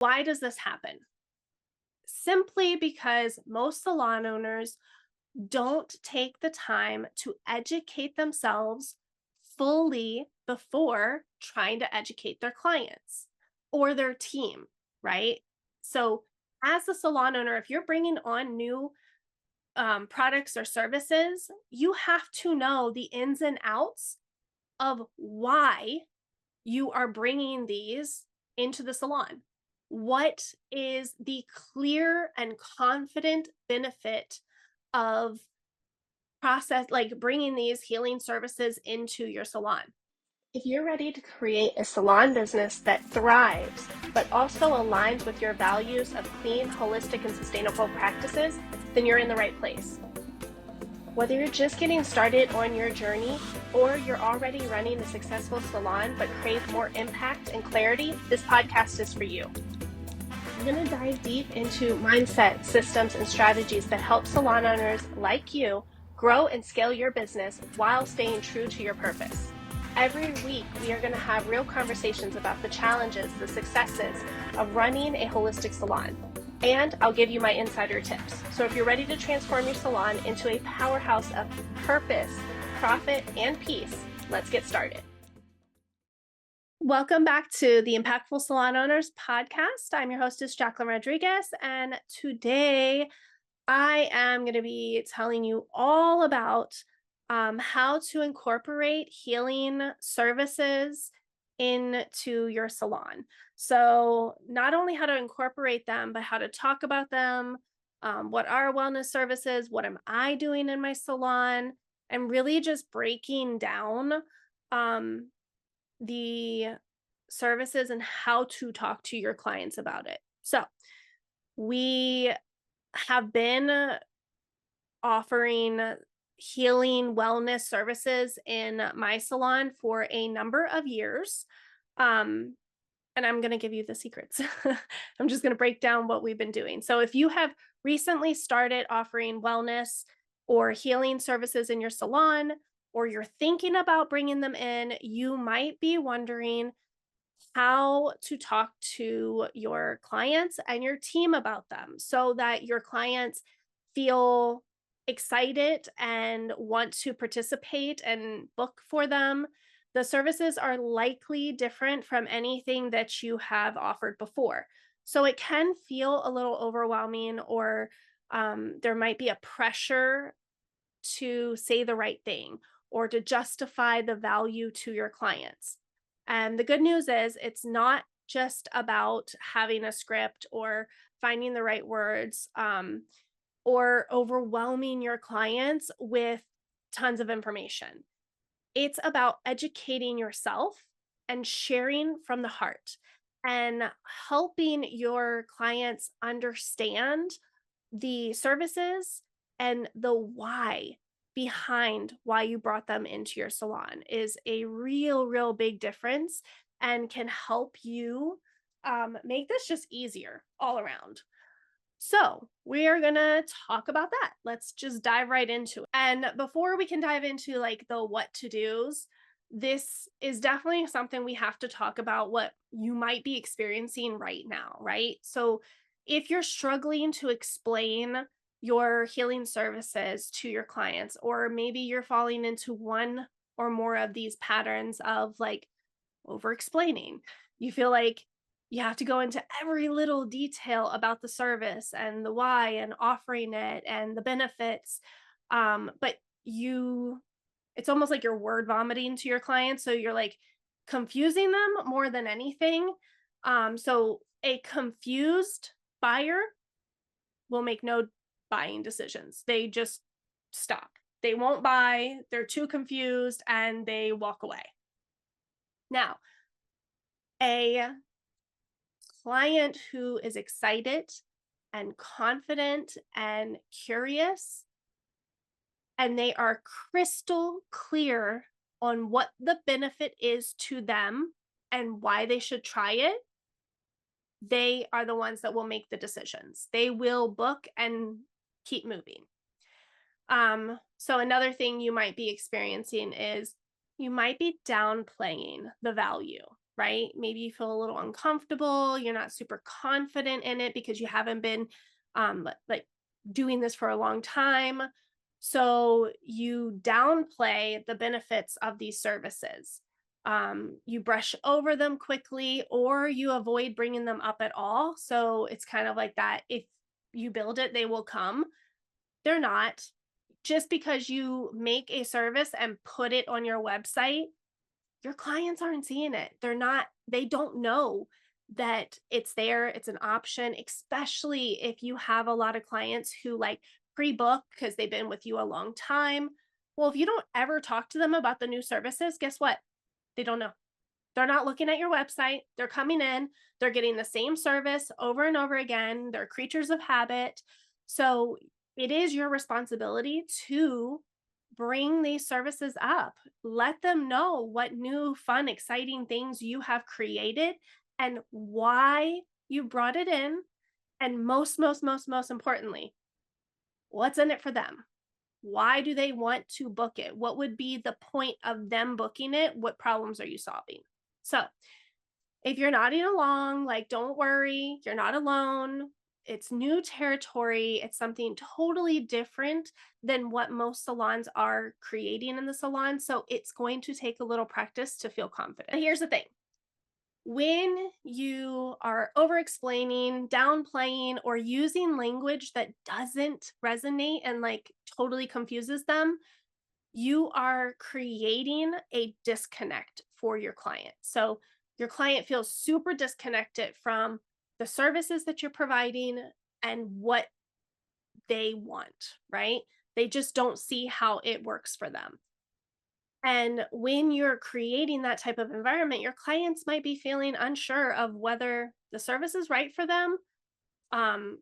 Why does this happen? Simply because most salon owners don't take the time to educate themselves fully before trying to educate their clients or their team, right? So, as a salon owner, if you're bringing on new products or services, you have to know the ins and outs of why you are bringing these into the salon. What is the clear and confident benefit of bringing these healing services into your salon? If you're ready to create a salon business that thrives, but also aligns with your values of clean, holistic, and sustainable practices, then you're in the right place. Whether you're just getting started on your journey or you're already running a successful salon but crave more impact and clarity, this podcast is for you. I'm going to dive deep into mindset, systems, and strategies that help salon owners like you grow and scale your business while staying true to your purpose. Every week, we are going to have real conversations about the challenges, the successes of running a holistic salon. And I'll give you my insider tips. So if you're ready to transform your salon into a powerhouse of purpose, profit, and peace, let's get started. Welcome back to the Impactful Salon Owners Podcast. I'm your hostess, Jacquelyn Rodriguez, and today I am going to be telling you all about how to incorporate healing services into your salon. So not only how to incorporate them, but how to talk about them, what are wellness services, what am I doing in my salon, and really just breaking down the services and how to talk to your clients about it. So we have been offering healing wellness services in my salon for a number of years. And I'm going to give you the secrets. I'm just going to break down what we've been doing. So if you have recently started offering wellness or healing services in your salon, or you're thinking about bringing them in, you might be wondering how to talk to your clients and your team about them so that your clients feel excited and want to participate and book for them. The services are likely different from anything that you have offered before. So it can feel a little overwhelming, or there might be a pressure to say the right thing or to justify the value to your clients. And the good news is it's not just about having a script or finding the right words, or overwhelming your clients with tons of information. It's about educating yourself and sharing from the heart and helping your clients understand the services and the why behind why you brought them into your salon is a real big difference and can help you make this just easier all around. So we are going to talk about that. Let's just dive right into it. And before we can dive into like the what to do's, this is definitely something we have to talk about what you might be experiencing right now, right? So if you're struggling to explain your healing services to your clients, or maybe you're falling into one or more of these patterns of like over explaining, you feel like you have to go into every little detail about the service and the why and offering it and the benefits. But it's almost like you're word vomiting to your clients. So you're like confusing them more than anything. So a confused buyer will make no buying decisions. They just stop. They won't buy. They're too confused and they walk away. Now, a client who is excited and confident and curious, and they are crystal clear on what the benefit is to them and why they should try it, they are the ones that will make the decisions. They will book and keep moving. So another thing you might be experiencing is you might be downplaying the value, right? Maybe you feel a little uncomfortable. You're not super confident in it because you haven't been like doing this for a long time. So you downplay the benefits of these services. You brush over them quickly, or you avoid bringing them up at all. So it's kind of like that. If you build it, they will come. They're not. Just because you make a service and put it on your website, your clients aren't seeing it. They don't know that it's there, it's an option, especially if you have a lot of clients who like pre-book because they've been with you a long time. Well, if you don't ever talk to them about the new services, guess what? They don't know. They're not looking at your website. They're coming in, they're getting the same service over and over again. They're creatures of habit. So it is your responsibility to bring these services up. Let them know what new, fun, exciting things you have created and why you brought it in. And most importantly, what's in it for them? Why do they want to book it? What would be the point of them booking it? What problems are you solving? So, if you're nodding along, like, don't worry, you're not alone. It's new territory. It's something totally different than what most salons are creating in the salon. So, it's going to take a little practice to feel confident. But here's the thing: when you are over explaining, downplaying, or using language that doesn't resonate and like totally confuses them, you are creating a disconnect for your client. So your client feels super disconnected from the services that you're providing and what they want, right? They just don't see how it works for them. And when you're creating that type of environment, your clients might be feeling unsure of whether the service is right for them,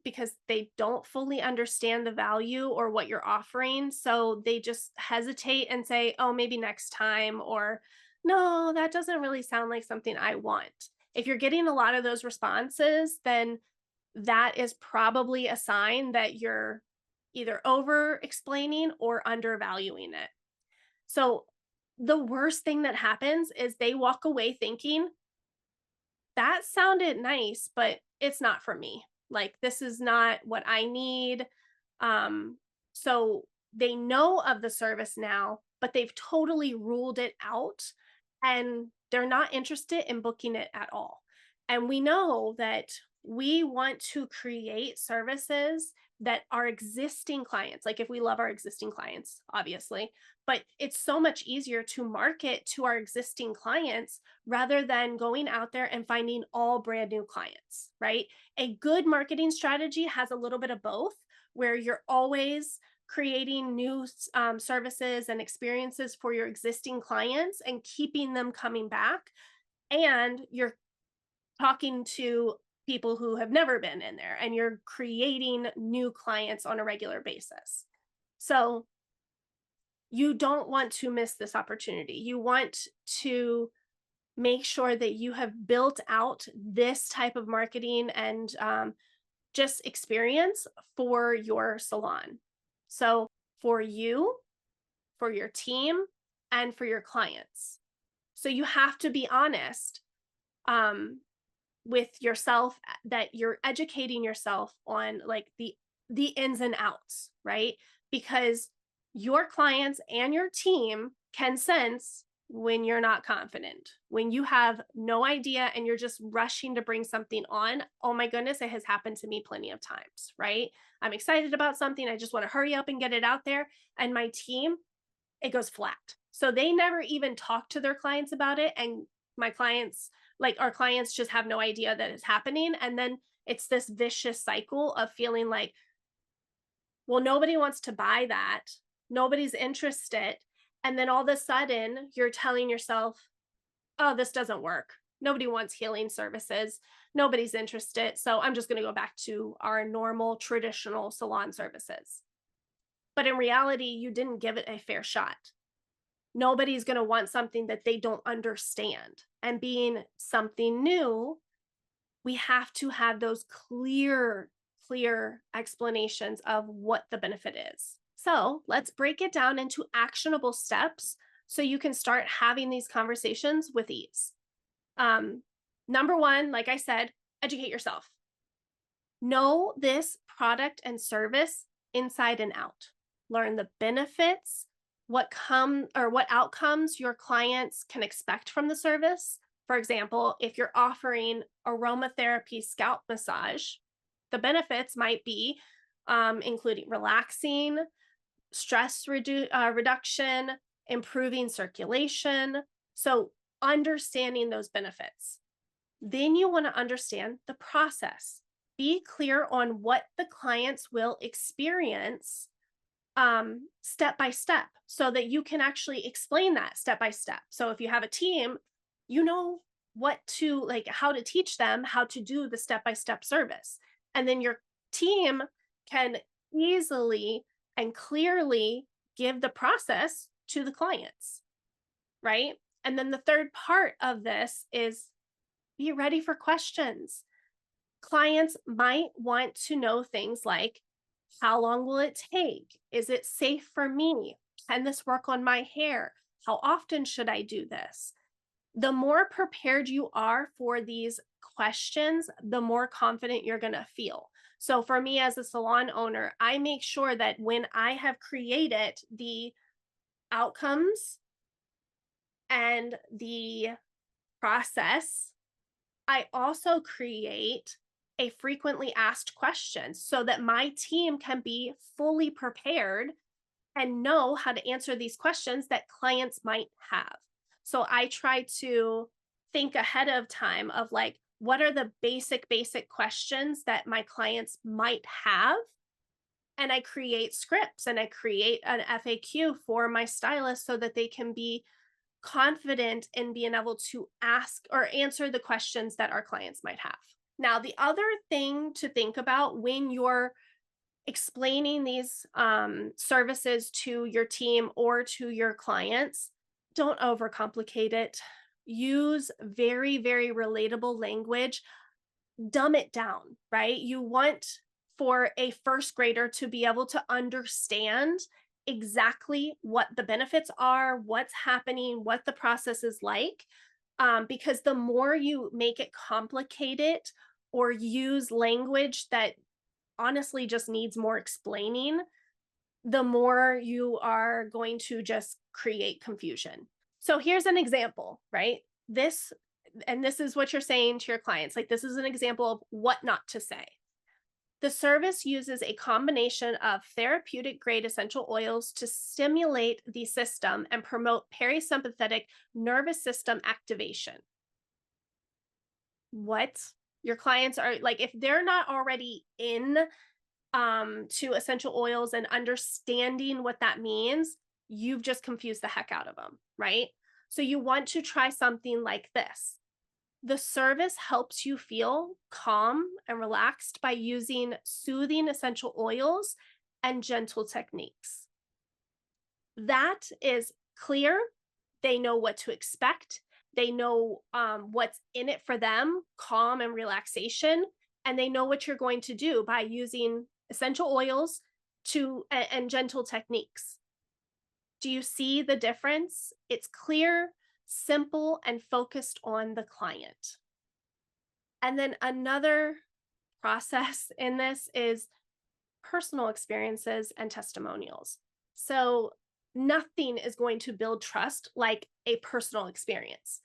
because they don't fully understand the value or what you're offering. So they just hesitate and say, oh, maybe next time, or no, that doesn't really sound like something I want. If you're getting a lot of those responses, then that is probably a sign that you're either over explaining or undervaluing it. So the worst thing that happens is they walk away thinking, that sounded nice, but it's not for me. Like, this is not what I need. Um, so they know of the service now, but they've totally ruled it out and they're not interested in booking it at all. And we know that we want to create services that our existing clients, like if we love our existing clients, obviously, but it's so much easier to market to our existing clients rather than going out there and finding all brand new clients, right? A good marketing strategy has a little bit of both, where you're always creating new services and experiences for your existing clients and keeping them coming back. And you're talking to people who have never been in there and you're creating new clients on a regular basis. So you don't want to miss this opportunity. You want to make sure that you have built out this type of marketing and just experience for your salon. So for you, for your team, and for your clients. So you have to be honest with yourself, that you're educating yourself on like the ins and outs, right? Because your clients and your team can sense when you're not confident, when you have no idea and you're just rushing to bring something on. Oh my goodness, it has happened to me plenty of times, right? I'm excited about something. I just want to hurry up and get it out there. And my team, it goes flat. So they never even talk to their clients about it. And my clients, like our clients, just have no idea that it's happening. And then it's this vicious cycle of feeling like, well, nobody wants to buy that. Nobody's interested. And then all of a sudden, you're telling yourself, oh, this doesn't work. Nobody wants healing services. Nobody's interested. So I'm just going to go back to our normal traditional salon services. But in reality, you didn't give it a fair shot. Nobody's going to want something that they don't understand. And being something new, we have to have those clear explanations of what the benefit is. So let's break it down into actionable steps so you can start having these conversations with ease. Number one, like I said, educate yourself. Know this product and service inside and out. Learn the benefits, what outcomes your clients can expect from the service. For example, if you're offering aromatherapy scalp massage, the benefits might be including relaxing, reduction, improving circulation. So, understanding those benefits. Then you want to understand the process. Be clear on what the clients will experience step by step so that you can actually explain that step by step. So if you have a team, you know how to teach them how to do the step by step service. And then your team can easily and clearly give the process to the clients, right? And then the third part of this is be ready for questions. Clients might want to know things like, how long will it take? Is it safe for me? Can this work on my hair? How often should I do this? The more prepared you are for these questions, the more confident you're going to feel. So for me as a salon owner, I make sure that when I have created the outcomes and the process, I also create a frequently asked questions so that my team can be fully prepared and know how to answer these questions that clients might have. So I try to think ahead of time of like, what are the basic questions that my clients might have? And I create scripts and I create an FAQ for my stylist so that they can be confident in being able to ask or answer the questions that our clients might have. Now, the other thing to think about when you're explaining these services to your team or to your clients, don't overcomplicate it. Use very, very relatable language. Dumb it down, right? You want for a first grader to be able to understand exactly what the benefits are, what's happening, what the process is like. Because the more you make it complicated or use language that honestly just needs more explaining, the more you are going to just create confusion. So here's an example, right? This is what you're saying to your clients. Like, this is an example of what not to say. The service uses a combination of therapeutic grade essential oils to stimulate the system and promote parasympathetic nervous system activation. What? Your clients are like, if they're not already in to essential oils and understanding what that means, you've just confused the heck out of them, right? So you want to try something like this. The service helps you feel calm and relaxed by using soothing essential oils and gentle techniques. That is clear. They know what to expect. They know what's in it for them, calm and relaxation, and they know what you're going to do by using essential oils and gentle techniques. Do you see the difference? It's clear, simple, and focused on the client. And then another process in this is personal experiences and testimonials. So nothing is going to build trust like a personal experience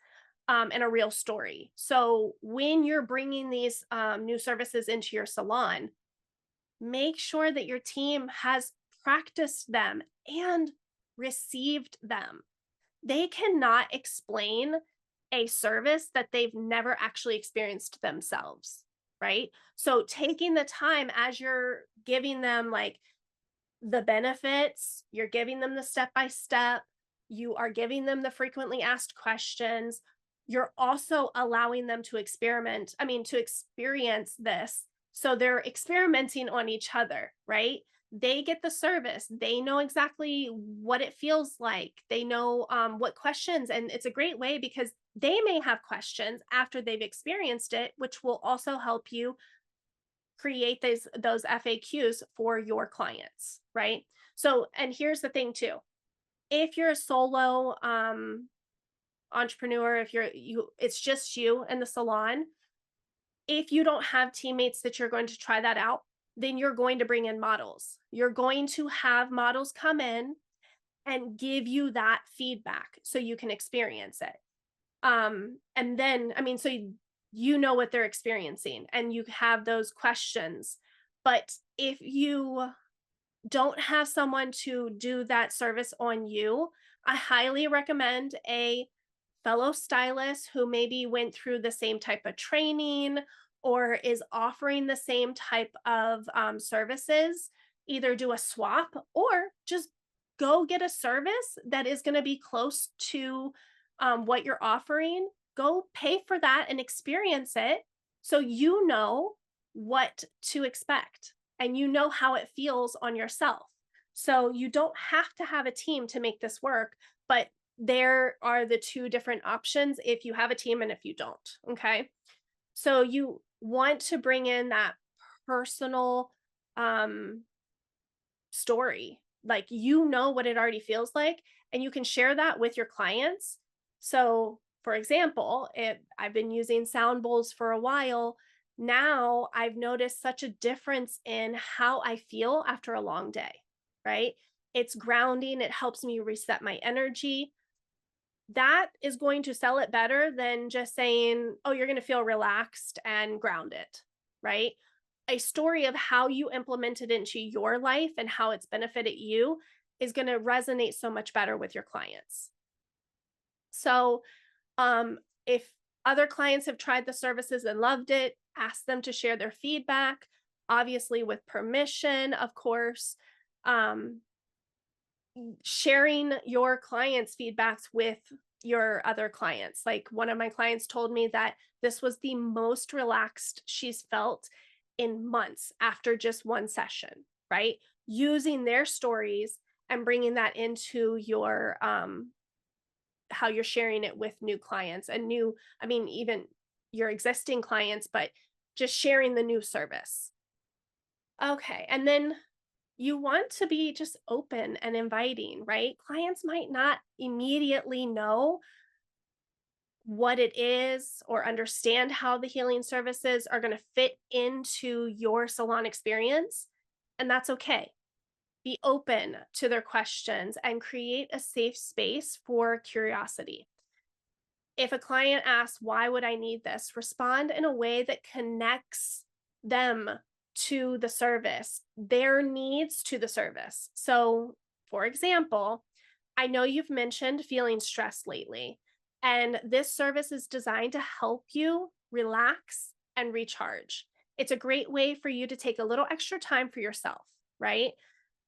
and a real story. So when you're bringing these new services into your salon, make sure that your team has practiced them and received them. They cannot explain a service that they've never actually experienced themselves, right? So taking the time as you're giving them like the benefits, you're giving them the step by step, you are giving them the frequently asked questions, you're also allowing them to experience this. So they're experimenting on each other, right? They get the service. They know exactly what it feels like. They know what questions, and it's a great way because they may have questions after they've experienced it, which will also help you create those FAQs for your clients, right? So, and here's the thing too. If you're a solo entrepreneur, if it's just you and the salon, if you don't have teammates that you're going to try that out, then you're going to bring in models. You're going to have models come in and give you that feedback so you can experience it. And then, I mean, so you know what they're experiencing and you have those questions. But if you don't have someone to do that service on you, I highly recommend a fellow stylist who maybe went through the same type of training or is offering the same type of services. Either do a swap or just go get a service that is going to be close to what you're offering. Go pay for that and experience it so you know what to expect and you know how it feels on yourself. So you don't have to have a team to make this work, but there are the two different options if you have a team and if you don't. Okay. So you want to bring in that personal story. Like, you know what it already feels like, and you can share that with your clients. So, for example, if I've been using sound bowls for a while, now I've noticed such a difference in how I feel after a long day, right? It's grounding, it helps me reset my energy. That is going to sell it better than just saying, oh, you're going to feel relaxed and grounded, right? A story of how you implement it into your life and how it's benefited you is going to resonate so much better with your clients. So, if other clients have tried the services and loved it, ask them to share their feedback, obviously with permission, of course. Um, Sharing your clients' feedbacks with your other clients. Like, one of my clients told me that this was the most relaxed she's felt in months after just one session, right? Using their stories and bringing that into your how you're sharing it with new clients and I mean, even your existing clients, but just sharing the new service. Okay. And then you want to be just open and inviting, right? Clients might not immediately know what it is or understand how the healing services are going to fit into your salon experience. And that's okay. Be open to their questions and create a safe space for curiosity. If a client asks, why would I need this? Respond in a way that connects them to the service, their needs to the service. So, for example, I know you've mentioned feeling stressed lately, and this service is designed to help you relax and recharge. It's a great way for you to take a little extra time for yourself, right?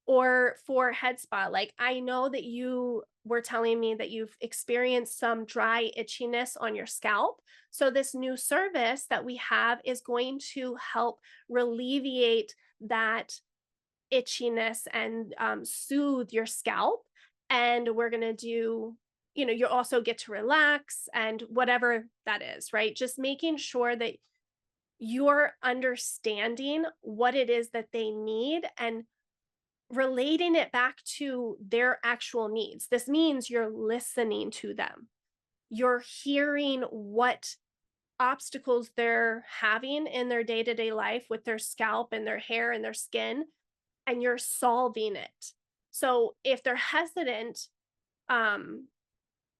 Or for head spa, like, I know that you were telling me that you've experienced some dry itchiness on your scalp. So this new service that we have is going to help alleviate that itchiness and soothe your scalp. And we're going to do, you also get to relax and whatever that is, right? Just making sure that you're understanding what it is that they need and relating it back to their actual needs. This means you're listening to them. You're hearing what obstacles they're having in their day-to-day life with their scalp and their hair and their skin, and you're solving it. So if they're hesitant,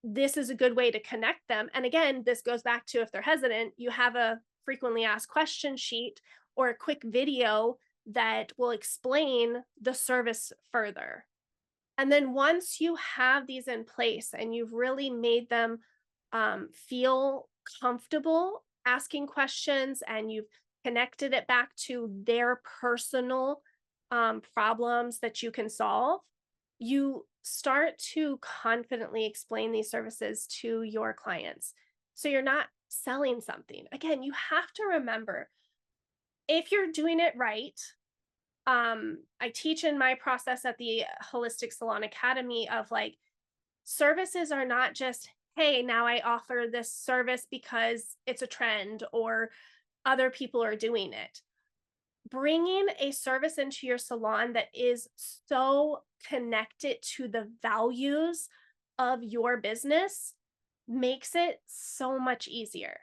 this is a good way to connect them. And again, this goes back to, if they're hesitant, you have a frequently asked question sheet or a quick video that will explain the service further. And then once you have these in place and you've really made them feel comfortable asking questions and you've connected it back to their personal problems that you can solve, you start to confidently explain these services to your clients. So you're not selling something. Again, you have to remember, if you're doing it right, I teach in my process at the Holistic Salon Academy of, like, services are not just, hey, now I offer this service because it's a trend or other people are doing it. Bringing a service into your salon that is so connected to the values of your business makes it so much easier,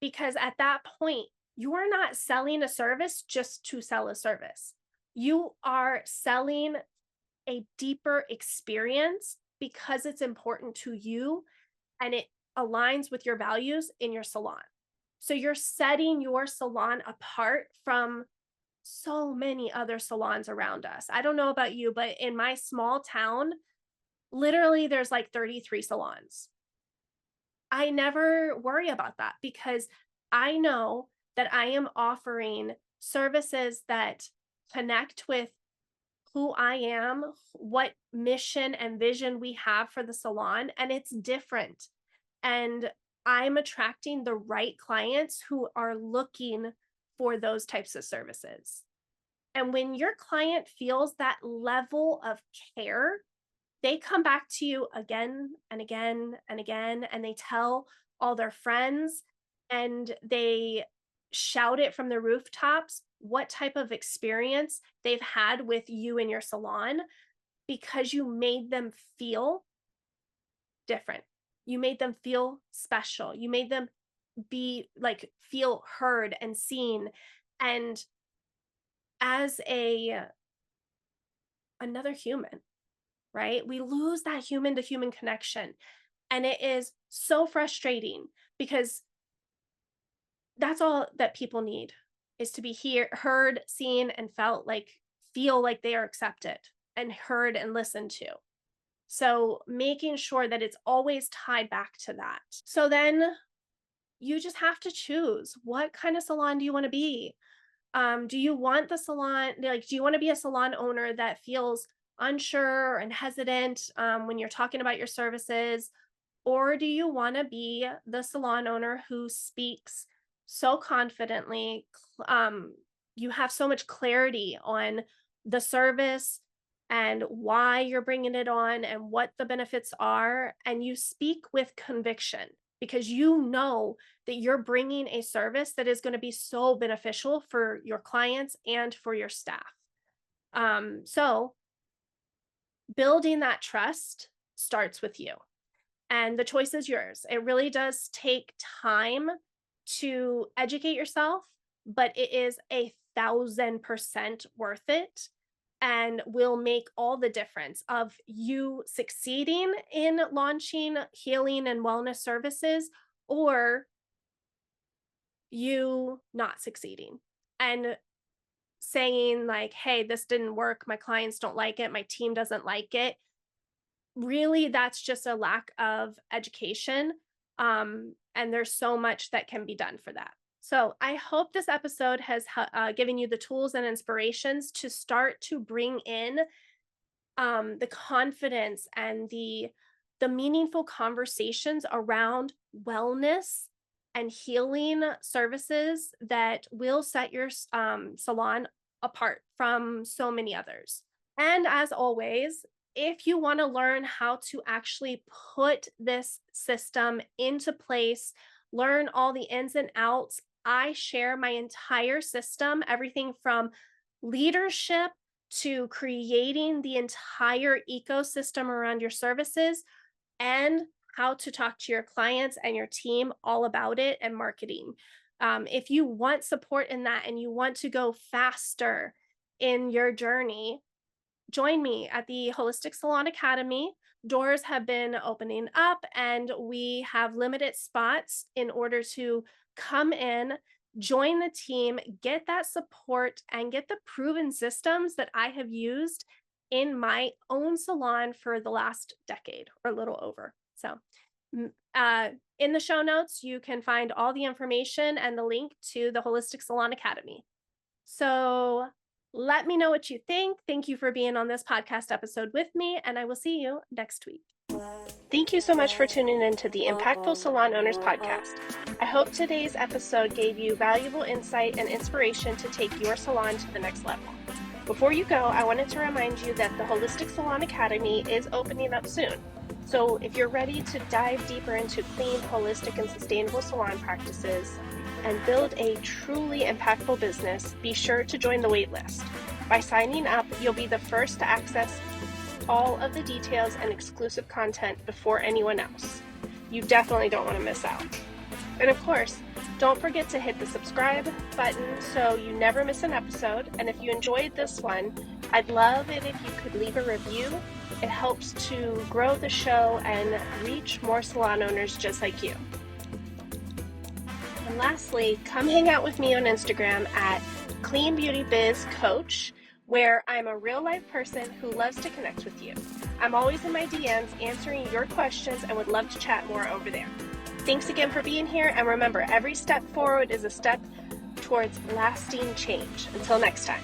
because at that point, you're not selling a service just to sell a service. You are selling a deeper experience because it's important to you and it aligns with your values in your salon. So you're setting your salon apart from so many other salons around us. I don't know about you, but in my small town, literally there's like 33 salons. I never worry about that because I know that I am offering services that connect with who I am, what mission and vision we have for the salon, and it's different. And I'm attracting the right clients who are looking for those types of services. And when your client feels that level of care, they come back to you again and again and again, and they tell all their friends and they shout it from the rooftops what type of experience they've had with you in your salon, because you made them feel different. You made them feel special. You made them feel heard and seen. And as another human, right? We lose that human to human connection. And it is so frustrating because that's all that people need, is to be heard, seen, and feel like they are accepted and heard and listened to. So making sure that it's always tied back to that. So then you just have to choose, what kind of salon do you want to be? Do you want the salon, do you want to be a salon owner that feels unsure and hesitant when you're talking about your services? Or do you want to be the salon owner who speaks so confidently? You have so much clarity on the service and why you're bringing it on and what the benefits are. And you speak with conviction because you know that you're bringing a service that is going to be so beneficial for your clients and for your staff. So building that trust starts with you. And the choice is yours. It really does take time to educate yourself, but it is 1,000% worth it and will make all the difference of you succeeding in launching healing and wellness services, or you not succeeding and saying like, hey, this didn't work. My clients don't like it. My team doesn't like it. Really, that's just a lack of education. And there's so much that can be done for that. So I hope this episode has given you the tools and inspirations to start to bring in the confidence and the meaningful conversations around wellness and healing services that will set your salon apart from so many others. And as always, if you want to learn how to actually put this system into place, learn all the ins and outs, I share my entire system, everything from leadership to creating the entire ecosystem around your services, and how to talk to your clients and your team all about it, and marketing. If you want support in that and you want to go faster in your journey, join me at the Holistic Salon Academy. Doors have been opening up and we have limited spots in order to come in, join the team, get that support, and get the proven systems that I have used in my own salon for the last decade or a little over. So in the show notes, you can find all the information and the link to the Holistic Salon Academy. So let me know what you think. Thank you for being on this podcast episode with me, and I will see you next week. Thank you so much for tuning in to the Impactful Salon Owners Podcast. I hope today's episode gave you valuable insight and inspiration to take your salon to the next level. Before you go, I wanted to remind you that the Holistic Salon Academy is opening up soon. So if you're ready to dive deeper into clean, holistic, and sustainable salon practices and build a truly impactful business, be sure to join the waitlist. By signing up, you'll be the first to access all of the details and exclusive content before anyone else. You definitely don't want to miss out. And of course, don't forget to hit the subscribe button so you never miss an episode. And if you enjoyed this one, I'd love it if you could leave a review. It helps to grow the show and reach more salon owners just like you. And lastly, come hang out with me on Instagram at Clean Beauty Biz Coach, where I'm a real life person who loves to connect with you. I'm always in my DMs answering your questions and would love to chat more over there. Thanks again for being here, and remember, every step forward is a step towards lasting change. Until next time.